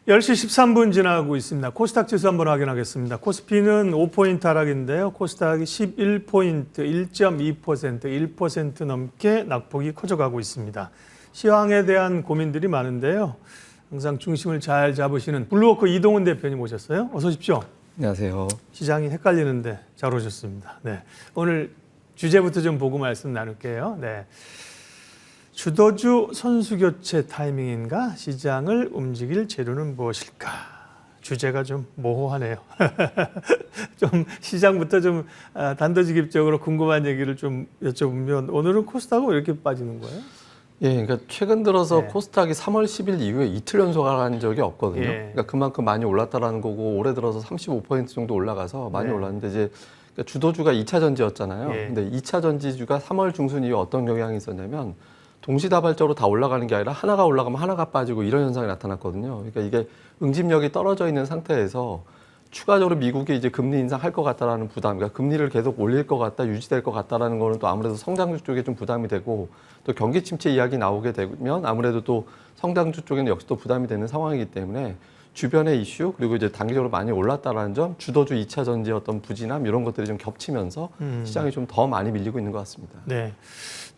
10시 13분 지나고 있습니다. 코스닥 지수 한번 확인하겠습니다. 코스피는 5포인트 하락인데요. 코스닥이 11포인트, 1.2%, 1% 넘게 낙폭이 커져가고 있습니다. 시황에 대한 고민들이 많은데요. 항상 중심을 잘 잡으시는 블루워크 이동훈 대표님 오셨어요. 어서 오십시오. 안녕하세요. 시장이 헷갈리는데 잘 오셨습니다. 네, 오늘 주제부터 좀 보고 말씀 나눌게요. 네. 주도주 선수 교체 타이밍인가? 시장을 움직일 재료는 무엇일까? 주제가 좀 모호하네요. 좀 시장부터 좀 단도직입적으로 궁금한 얘기를 좀 여쭤보면 오늘은 코스닥은 왜 이렇게 빠지는 거예요? 예, 그러니까 최근 들어서 네. 코스닥이 3월 10일 이후에 이틀 연속 하락한 적이 없거든요. 예. 그러니까 그만큼 많이 올랐다라는 거고 올해 들어서 35% 정도 올라가서 많이 네. 올랐는데 이제 그러니까 주도주가 2차 전지였잖아요. 예. 근데 2차 전지주가 3월 중순 이후에 어떤 영향이 있었냐면 동시다발적으로 다 올라가는 게 아니라 하나가 올라가면 하나가 빠지고 이런 현상이 나타났거든요. 그러니까 이게 응집력이 떨어져 있는 상태에서 추가적으로 미국이 이제 금리 인상할 것 같다라는 부담, 그러니까 금리를 계속 올릴 것 같다, 유지될 것 같다라는 거는 또 아무래도 성장주 쪽에 좀 부담이 되고 또 경기 침체 이야기 나오게 되면 아무래도 또 성장주 쪽에는 역시 또 부담이 되는 상황이기 때문에 주변의 이슈 그리고 이제 단기적으로 많이 올랐다라는 점, 주도주 2차 전지 어떤 부진함 이런 것들이 좀 겹치면서 시장이 좀 더 많이 밀리고 있는 것 같습니다. 네.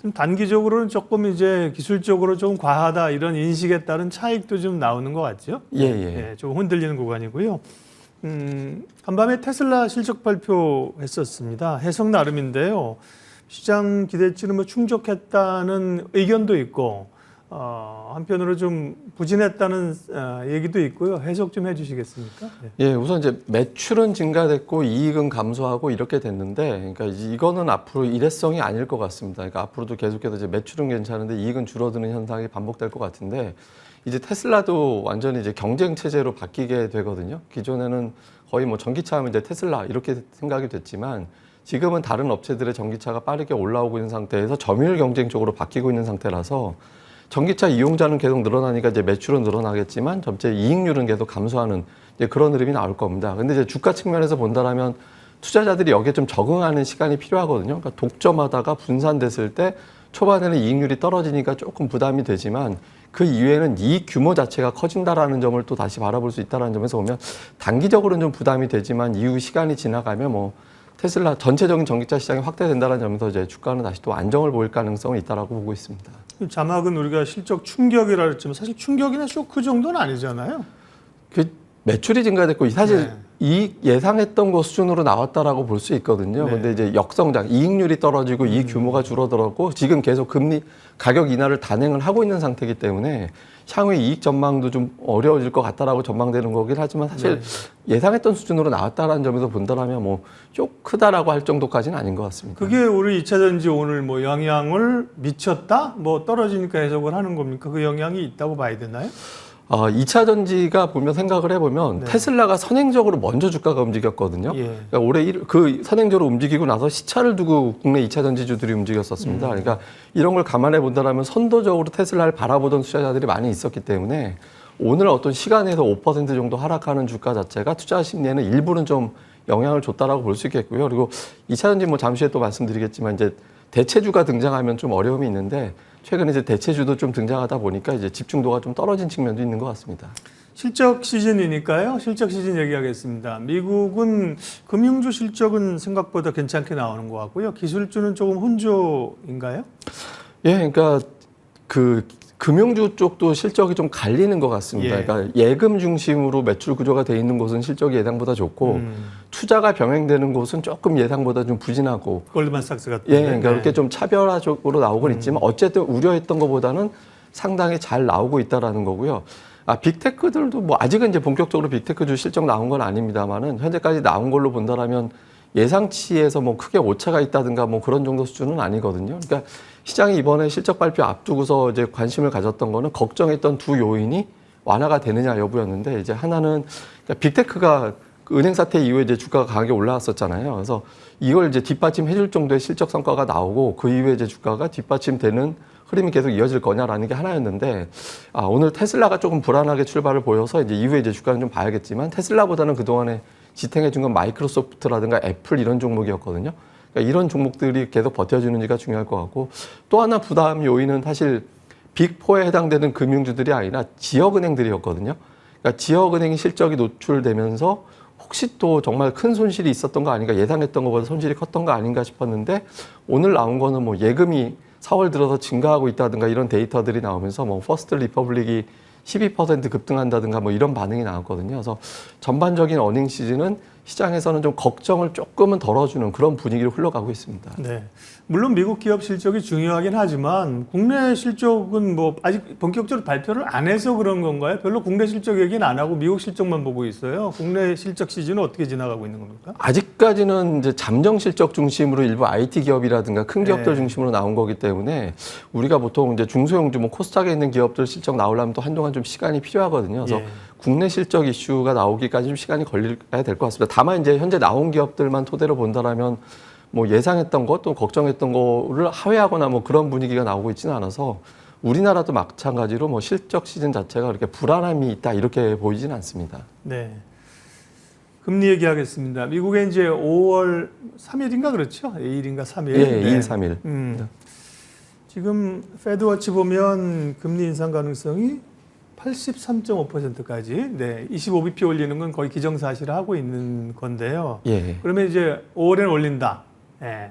좀 단기적으로는 조금 이제 기술적으로 좀 과하다 이런 인식에 따른 차익도 좀 나오는 것 같죠? 예, 예. 네, 좀 흔들리는 구간이고요. 간밤에 테슬라 실적 발표했었습니다. 해석 나름인데요. 시장 기대치는 뭐 충족했다는 의견도 있고 한편으로 좀 부진했다는 얘기도 있고요. 해석 좀 해주시겠습니까? 네. 예, 우선 이제 매출은 증가됐고 이익은 감소하고 이렇게 됐는데, 그러니까 이거는 앞으로 일회성이 아닐 것 같습니다. 그러니까 앞으로도 계속해서 이제 매출은 괜찮은데 이익은 줄어드는 현상이 반복될 것 같은데, 이제 테슬라도 완전히 이제 경쟁 체제로 바뀌게 되거든요. 기존에는 거의 뭐 전기차 하면 이제 테슬라 이렇게 생각이 됐지만, 지금은 다른 업체들의 전기차가 빠르게 올라오고 있는 상태에서 점유율 경쟁 쪽으로 바뀌고 있는 상태라서. 전기차 이용자는 계속 늘어나니까 이제 매출은 늘어나겠지만 전체 이익률은 계속 감소하는 이제 그런 흐름이 나올 겁니다. 근데 이제 주가 측면에서 본다라면 투자자들이 여기에 좀 적응하는 시간이 필요하거든요. 그러니까 독점하다가 분산됐을 때 초반에는 이익률이 떨어지니까 조금 부담이 되지만 그 이후에는 이익 규모 자체가 커진다라는 점을 또 다시 바라볼 수 있다는 점에서 보면 단기적으로는 좀 부담이 되지만 이후 시간이 지나가면 뭐 테슬라 전체적인 전기차 시장이 확대된다는 점에서 이제 주가는 다시 또 안정을 보일 가능성이 있다라고 보고 있습니다. 자막은 우리가 실적 충격이라 했지만 사실 충격이나 쇼크 정도는 아니잖아요. 그 매출이 증가됐고 사실 네. 이익 예상했던 거 수준으로 나왔다라고 볼 수 있거든요. 네. 근데 이제 역성장, 이익률이 떨어지고 이익 규모가 줄어들었고 지금 계속 금리 가격 인하를 단행을 하고 있는 상태이기 때문에 향후 이익 전망도 좀 어려워질 것 같다라고 전망되는 거긴 하지만 사실 예상했던 수준으로 나왔다라는 점에서 본다라면 뭐 좀 크다라고 할 정도까지는 아닌 것 같습니다. 그게 우리 2차 전지 오늘 뭐 영향을 미쳤다? 뭐 떨어지니까 해석을 하는 겁니까? 그 영향이 있다고 봐야 되나요? 2차 전지가 보면 생각을 해보면 네. 테슬라가 선행적으로 먼저 주가가 움직였거든요. 예. 그러니까 올해 그 선행적으로 움직이고 나서 시차를 두고 국내 2차 전지주들이 움직였었습니다. 그러니까 이런 걸 감안해 본다면 선도적으로 테슬라를 바라보던 투자자들이 많이 있었기 때문에 오늘 어떤 시간에서 5% 정도 하락하는 주가 자체가 투자 심리에는 일부는 좀 영향을 줬다라고 볼 수 있겠고요. 그리고 2차 전지 뭐 잠시 후에 또 말씀드리겠지만 이제 대체주가 등장하면 좀 어려움이 있는데 최근에 이제 대체주도 좀 등장하다 보니까 이제 집중도가 좀 떨어진 측면도 있는 것 같습니다. 실적 시즌이니까요. 실적 시즌 얘기하겠습니다. 미국은 금융주 실적은 생각보다 괜찮게 나오는 것 같고요. 기술주는 조금 혼조인가요? 예, 그러니까 그 금융주 쪽도 실적이 좀 갈리는 것 같습니다. 예. 그러니까 예금 중심으로 매출 구조가 돼 있는 곳은 실적이 예상보다 좋고 투자가 병행되는 곳은 조금 예상보다 좀 부진하고 골드만삭스 같은. 예, 그러니까 이렇게 좀 차별화적으로 나오곤 있지만 어쨌든 우려했던 것보다는 상당히 잘 나오고 있다라는 거고요. 빅테크들도 뭐 아직은 이제 본격적으로 빅테크주 실적 나온 건 아닙니다만은 현재까지 나온 걸로 본다라면 예상치에서 뭐 크게 오차가 있다든가 뭐 그런 정도 수준은 아니거든요. 그러니까 시장이 이번에 실적 발표 앞두고서 이제 관심을 가졌던 거는 걱정했던 두 요인이 완화가 되느냐 여부였는데 이제 하나는 그러니까 빅테크가 은행 사태 이후에 이제 주가가 강하게 올라왔었잖아요. 그래서 이걸 이제 뒷받침해 줄 정도의 실적 성과가 나오고 그 이후에 이제 주가가 뒷받침되는 흐름이 계속 이어질 거냐라는 게 하나였는데 오늘 테슬라가 조금 불안하게 출발을 보여서 이제 이후에 이제 주가는 좀 봐야겠지만 테슬라보다는 그동안에 지탱해 준 건 마이크로소프트라든가 애플 이런 종목이었거든요. 그러니까 이런 종목들이 계속 버텨주는지가 중요할 것 같고 또 하나 부담 요인은 사실 빅4에 해당되는 금융주들이 아니라 지역은행들이었거든요. 그러니까 지역은행이 실적이 노출되면서 혹시 또 정말 큰 손실이 있었던 거 아닌가, 예상했던 것보다 손실이 컸던 거 아닌가 싶었는데 오늘 나온 거는 뭐 예금이 4월 들어서 증가하고 있다든가 이런 데이터들이 나오면서 뭐 퍼스트 리퍼블릭이 12% 급등한다든가 뭐 이런 반응이 나왔거든요. 그래서 전반적인 어닝 시즌은 시장에서는 좀 걱정을 조금은 덜어주는 그런 분위기로 흘러가고 있습니다. 네. 물론 미국 기업 실적이 중요하긴 하지만 국내 실적은 뭐 아직 본격적으로 발표를 안 해서 그런 건가요? 별로 국내 실적 얘기는 안 하고 미국 실적만 보고 있어요. 국내 실적 시즌은 어떻게 지나가고 있는 겁니까? 아직까지는 이제 잠정 실적 중심으로 일부 IT 기업이라든가 큰 기업들 네. 중심으로 나온 거기 때문에 우리가 보통 이제 중소형주 뭐 코스닥에 있는 기업들 실적 나오려면 또 한동안 좀 시간이 필요하거든요. 그래서 예. 국내 실적 이슈가 나오기까지 좀 시간이 걸려야 될 것 같습니다. 다만 이제 현재 나온 기업들만 토대로 본다라면 뭐 예상했던 것 또 걱정했던 거를 하회하거나 뭐 그런 분위기가 나오고 있지는 않아서 우리나라도 마찬가지로 뭐 실적 시즌 자체가 그렇게 불안함이 있다 이렇게 보이지는 않습니다. 네. 금리 얘기하겠습니다. 미국에 이제 5월 3일인가 그렇죠? 2일인가 3일. 예, 2일, 3일. 지금 페드워치 보면 금리 인상 가능성이 83.5%까지 25bp 올리는 건 거의 기정사실을 하고 있는 건데요. 예. 그러면 이제 5월에는 올린다. 예.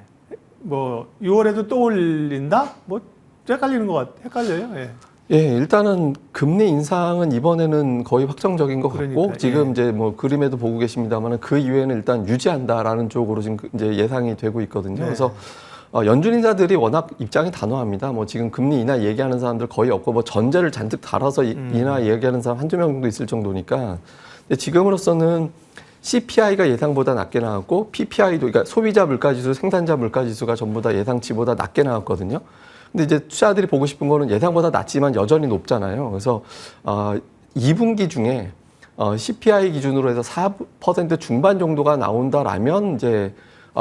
뭐 6월에도 또 올린다? 뭐 헷갈리는 것 같아요. 헷갈려요. 예. 예, 일단은 금리 인상은 이번에는 거의 확정적인 것 같고 그러니까, 지금 예. 이제 뭐 그림에도 보고 계십니다만 그 이후에는 일단 유지한다라는 쪽으로 지금 이제 예상이 되고 있거든요. 네. 그래서 연준 인사들이 워낙 입장이 단호합니다. 뭐 지금 금리 인하 얘기하는 사람들 거의 없고 뭐 전제를 잔뜩 달아서 인하 얘기하는 사람 한두 명 정도 있을 정도니까. 근데 지금으로서는 CPI가 예상보다 낮게 나왔고 PPI도 그러니까 소비자 물가지수, 생산자 물가지수가 전부 다 예상치보다 낮게 나왔거든요. 근데 이제 투자자들이 보고 싶은 거는 예상보다 낮지만 여전히 높잖아요. 그래서 2분기 중에 CPI 기준으로 해서 4% 중반 정도가 나온다라면 이제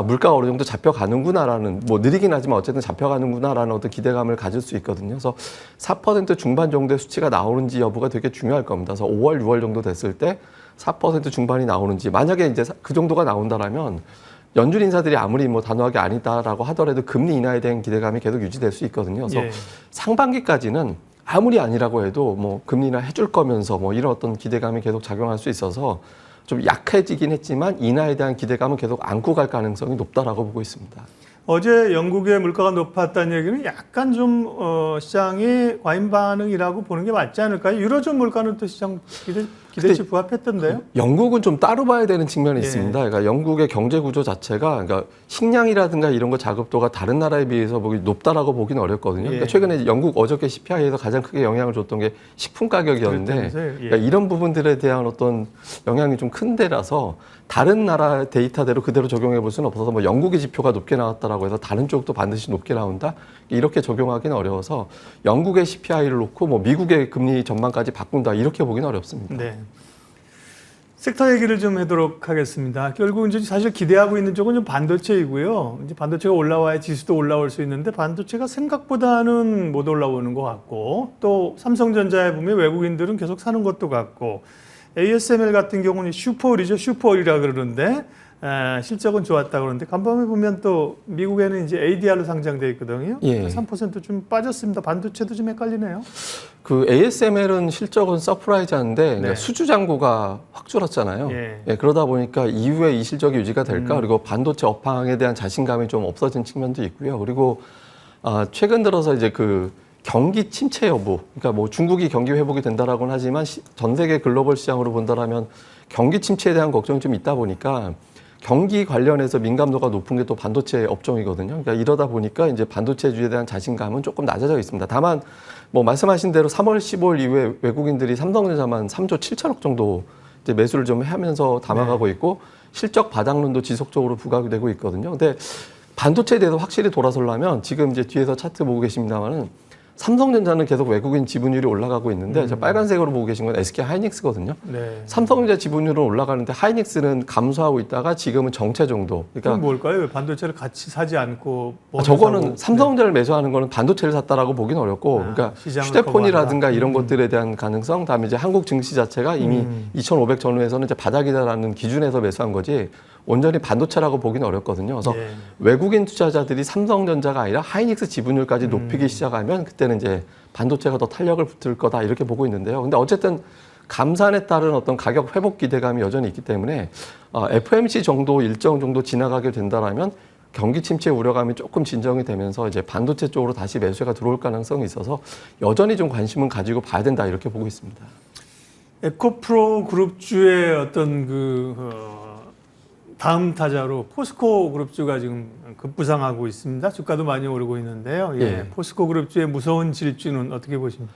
물가가 어느 정도 잡혀가는구나라는 뭐 느리긴 하지만 어쨌든 잡혀가는구나라는 어떤 기대감을 가질 수 있거든요. 그래서 4% 중반 정도의 수치가 나오는지 여부가 되게 중요할 겁니다. 그래서 5월, 6월 정도 됐을 때 4% 중반이 나오는지 만약에 이제 그 정도가 나온다라면 연준 인사들이 아무리 뭐 단호하게 아니다라고 하더라도 금리 인하에 대한 기대감이 계속 유지될 수 있거든요. 그래서 예. 상반기까지는 아무리 아니라고 해도 뭐 금리 인하 해줄 거면서 뭐 이런 어떤 기대감이 계속 작용할 수 있어서 좀 약해지긴 했지만 인하에 대한 기대감은 계속 안고 갈 가능성이 높다라고 보고 있습니다. 어제 영국의 물가가 높았다는 얘기는 약간 좀 시장의 과잉 반응이라고 보는 게 맞지 않을까요? 유로존 물가는 또 시장 기대치 부합했던데요? 영국은 좀 따로 봐야 되는 측면이 예. 있습니다. 그러니까 영국의 경제 구조 자체가 그러니까 식량이라든가 이런 거 자급도가 다른 나라에 비해서 높다라고 보기는 어렵거든요. 그러니까 예. 최근에 영국 어저께 CPI에서 가장 크게 영향을 줬던 게 식품 가격이었는데 그렇다면서요? 예. 그러니까 이런 부분들에 대한 어떤 영향이 좀 큰 데라서 다른 나라 데이터대로 그대로 적용해 볼 수는 없어서 뭐 영국의 지표가 높게 나왔다라고 해서 다른 쪽도 반드시 높게 나온다 이렇게 적용하기는 어려워서 영국의 CPI를 놓고 뭐 미국의 금리 전망까지 바꾼다 이렇게 보기는 어렵습니다. 네. 섹터 얘기를 좀 하도록 하겠습니다. 결국 이제 사실 기대하고 있는 쪽은 좀 반도체이고요. 이제 반도체가 올라와야 지수도 올라올 수 있는데 반도체가 생각보다는 못 올라오는 것 같고 또 삼성전자에 보면 외국인들은 계속 사는 것도 같고 ASML 같은 경우는 슈퍼올이죠. 슈퍼올이라 그러는데 실적은 좋았다 그러는데 간밤에 보면 또 미국에는 이제 ADR로 상장돼 있거든요. 예. 3%좀 빠졌습니다. 반도체도 좀 헷갈리네요. 그 ASML은 실적은 서프라이즈한데 그러니까 네. 수주 잔고가 확 줄었잖아요. 예. 예, 그러다 보니까 이후에 이 실적이 유지가 될까? 그리고 반도체 업황에 대한 자신감이 좀 없어진 측면도 있고요. 그리고 최근 들어서 이제 그 경기 침체 여부, 그러니까 뭐 중국이 경기 회복이 된다라고는 하지만 전 세계 글로벌 시장으로 본다라면 경기 침체에 대한 걱정이 좀 있다 보니까 경기 관련해서 민감도가 높은 게 또 반도체 업종이거든요. 그러니까 이러다 보니까 이제 반도체주에 대한 자신감은 조금 낮아져 있습니다. 다만 뭐 말씀하신 대로 3월, 15일 이후에 외국인들이 삼성전자만 3조 7천억 정도 이제 매수를 좀 하면서 담아가고 있고 실적 바닥론도 지속적으로 부각이 되고 있거든요. 근데 반도체에 대해서 확실히 돌아서려면 지금 이제 뒤에서 차트 보고 계십니다만은 삼성전자는 계속 외국인 지분율이 올라가고 있는데 저 빨간색으로 보고 계신 건 SK 하이닉스거든요. 네. 삼성전자 지분율은 올라가는데 하이닉스는 감소하고 있다가 지금은 정체 정도. 그럼 그러니까 뭘까요? 왜 반도체를 같이 사지 않고 저거는 사고? 삼성전자를 매수하는 거는 반도체를 샀다라고 보기는 어렵고, 그러니까 시장을 휴대폰이라든가 커버한다. 이런 것들에 대한 가능성, 다음에 이제 한국 증시 자체가 이미 2,500 전후에서는 이제 바닥이다라는 기준에서 매수한 거지. 온전히 반도체라고 보기는 어렵거든요. 그래서 예. 외국인 투자자들이 삼성전자가 아니라 하이닉스 지분율까지 높이기 시작하면 그때는 이제 반도체가 더 탄력을 붙을 거다 이렇게 보고 있는데요. 근데 어쨌든 감산에 따른 어떤 가격 회복 기대감이 여전히 있기 때문에 FMC 정도 일정 정도 지나가게 된다라면 경기 침체 우려감이 조금 진정이 되면서 이제 반도체 쪽으로 다시 매수가 들어올 가능성이 있어서 여전히 좀 관심은 가지고 봐야 된다 이렇게 보고 있습니다. 에코프로 그룹주의 어떤 다음 타자로 포스코 그룹주가 지금 급부상하고 있습니다. 주가도 많이 오르고 있는데요. 예. 예. 포스코 그룹주의 무서운 질주는 어떻게 보십니까?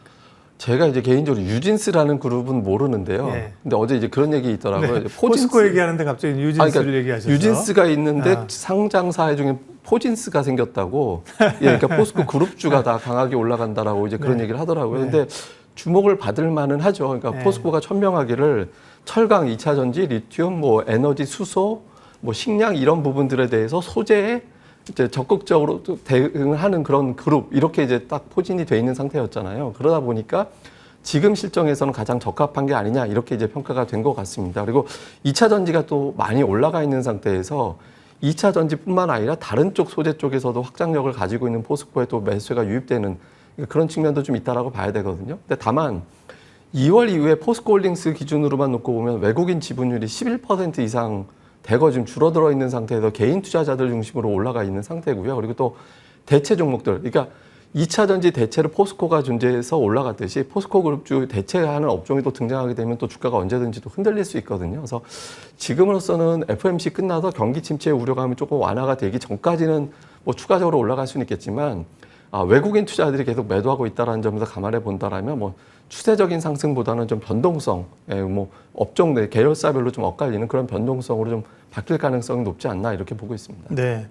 제가 이제 개인적으로 유진스라는 그룹은 모르는데요. 예. 근데 어제 이제 그런 얘기 있더라고요. 네. 포스코 얘기하는데 갑자기 유진스를 그러니까 얘기하셔서 유진스가 있는데 상장사회 중에 포진스가 생겼다고. 예, 그러니까 포스코 그룹주가 다 강하게 올라간다라고 이제 그런 네. 얘기를 하더라고요. 네. 근데 주목을 받을 만은 하죠. 그러니까 네. 포스코가 천명하기를 철강, 2차 전지, 리튬, 뭐 에너지 수소, 뭐 식량 이런 부분들에 대해서 소재에 이제 적극적으로 또 대응을 하는 그런 그룹 이렇게 이제 딱 포진이 돼 있는 상태였잖아요. 그러다 보니까 지금 실정에서는 가장 적합한 게 아니냐 이렇게 이제 평가가 된 것 같습니다. 그리고 2차 전지가 또 많이 올라가 있는 상태에서 2차 전지뿐만 아니라 다른 쪽 소재 쪽에서도 확장력을 가지고 있는 포스코에 또 매수가 유입되는 그런 측면도 좀 있다라고 봐야 되거든요. 근데 다만 2월 이후에 포스코홀딩스 기준으로만 놓고 보면 외국인 지분율이 11% 이상 대거 지금 줄어들어 있는 상태에서 개인 투자자들 중심으로 올라가 있는 상태고요. 그리고 또 대체 종목들, 그러니까 2차 전지 대체로 포스코가 존재해서 올라갔듯이 포스코 그룹주 대체하는 업종이 또 등장하게 되면 또 주가가 언제든지 또 흔들릴 수 있거든요. 그래서 지금으로서는 FMC 끝나서 경기 침체 우려감이 조금 완화가 되기 전까지는 뭐 추가적으로 올라갈 수는 있겠지만 외국인 투자들이 계속 매도하고 있다는 점에서 감안해 본다라면 뭐 추세적인 상승보다는 좀 변동성, 뭐 업종 내 계열사별로 좀 엇갈리는 그런 변동성으로 좀 바뀔 가능성이 높지 않나 이렇게 보고 있습니다. 네.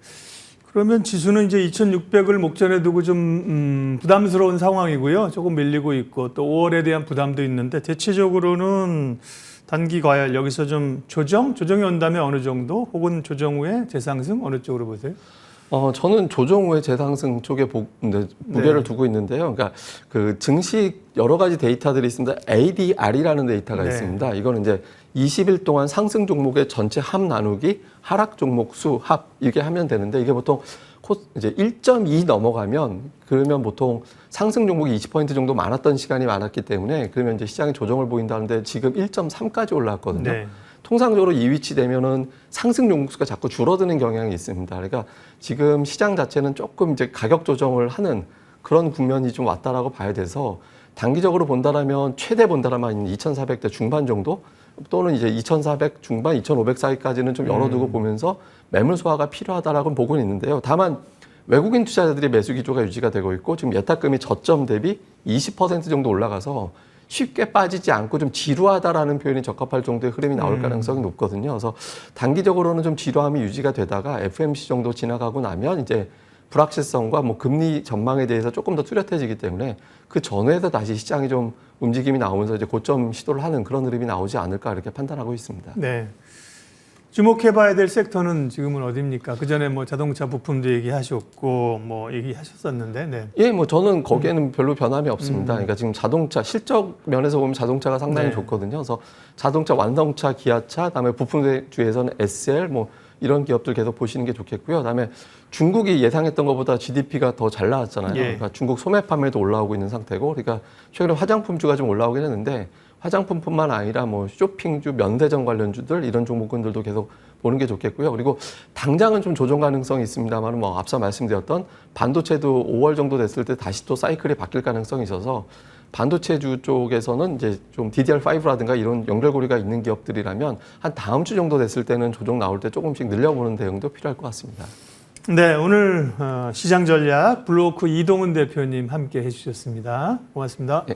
그러면 지수는 이제 2,600을 목전에 두고 좀 부담스러운 상황이고요. 조금 밀리고 있고 또 5월에 대한 부담도 있는데 대체적으로는 단기 과열 여기서 좀 조정이 온다면 어느 정도 혹은 조정 후에 재상승 어느 쪽으로 보세요? 저는 조정 후에 재상승 쪽에 무게를 두고 있는데요. 그러니까 그 증시 여러 가지 데이터들이 있습니다. ADR이라는 데이터가 네. 있습니다. 이거는 이제 20일 동안 상승 종목의 전체 합 나누기 하락 종목 수 합 이렇게 하면 되는데 이게 보통 이제 1.2 넘어가면 그러면 보통 상승 종목이 20% 정도 많았던 시간이 많았기 때문에 그러면 이제 시장이 조정을 보인다는데 지금 1.3까지 올라왔거든요. 네. 통상적으로 이 위치 되면은 상승 종목수가 자꾸 줄어드는 경향이 있습니다. 그러니까 지금 시장 자체는 조금 이제 가격 조정을 하는 그런 국면이 좀 왔다라고 봐야 돼서 단기적으로 본다라면 최대 본다라면 2,400대 중반 정도 또는 이제 2,400 중반, 2,500 사이까지는 좀 열어두고 보면서 매물 소화가 필요하다라고 보고는 있는데요. 다만 외국인 투자자들의 매수 기조가 유지가 되고 있고 지금 예탁금이 저점 대비 20% 정도 올라가서 쉽게 빠지지 않고 좀 지루하다라는 표현이 적합할 정도의 흐름이 나올 가능성이 높거든요. 그래서 단기적으로는 좀 지루함이 유지가 되다가 FMC 정도 지나가고 나면 이제 불확실성과 뭐 금리 전망에 대해서 조금 더 뚜렷해지기 때문에 그 전후에서 다시 시장이 좀 움직임이 나오면서 이제 고점 시도를 하는 그런 흐름이 나오지 않을까 이렇게 판단하고 있습니다. 네. 주목해봐야 될 섹터는 지금은 어디입니까? 그 전에 뭐 자동차 부품도 얘기하셨고 뭐 얘기하셨었는데, 네. 예, 뭐 저는 거기에는 별로 변함이 없습니다. 그러니까 지금 자동차 실적 면에서 보면 자동차가 상당히 네. 좋거든요. 그래서 자동차, 완성차, 기아차, 그다음에 부품주에서는 SL 뭐 이런 기업들 계속 보시는 게 좋겠고요. 그다음에 중국이 예상했던 것보다 GDP가 더 잘 나왔잖아요. 예. 그러니까 중국 소매 판매도 올라오고 있는 상태고, 그러니까 최근에 화장품주가 좀 올라오긴 했는데. 화장품뿐만 아니라 뭐 쇼핑주, 면세점 관련주들 이런 종목군들도 계속 보는 게 좋겠고요. 그리고 당장은 좀 조정 가능성이 있습니다만 뭐 앞서 말씀드렸던 반도체도 5월 정도 됐을 때 다시 또 사이클이 바뀔 가능성이 있어서 반도체주 쪽에서는 이제 좀 DDR5라든가 이런 연결고리가 있는 기업들이라면 한 다음 주 정도 됐을 때는 조정 나올 때 조금씩 늘려보는 대응도 필요할 것 같습니다. 네, 오늘 시장 전략 블로크 이동훈 대표님 함께 해주셨습니다. 고맙습니다. 네.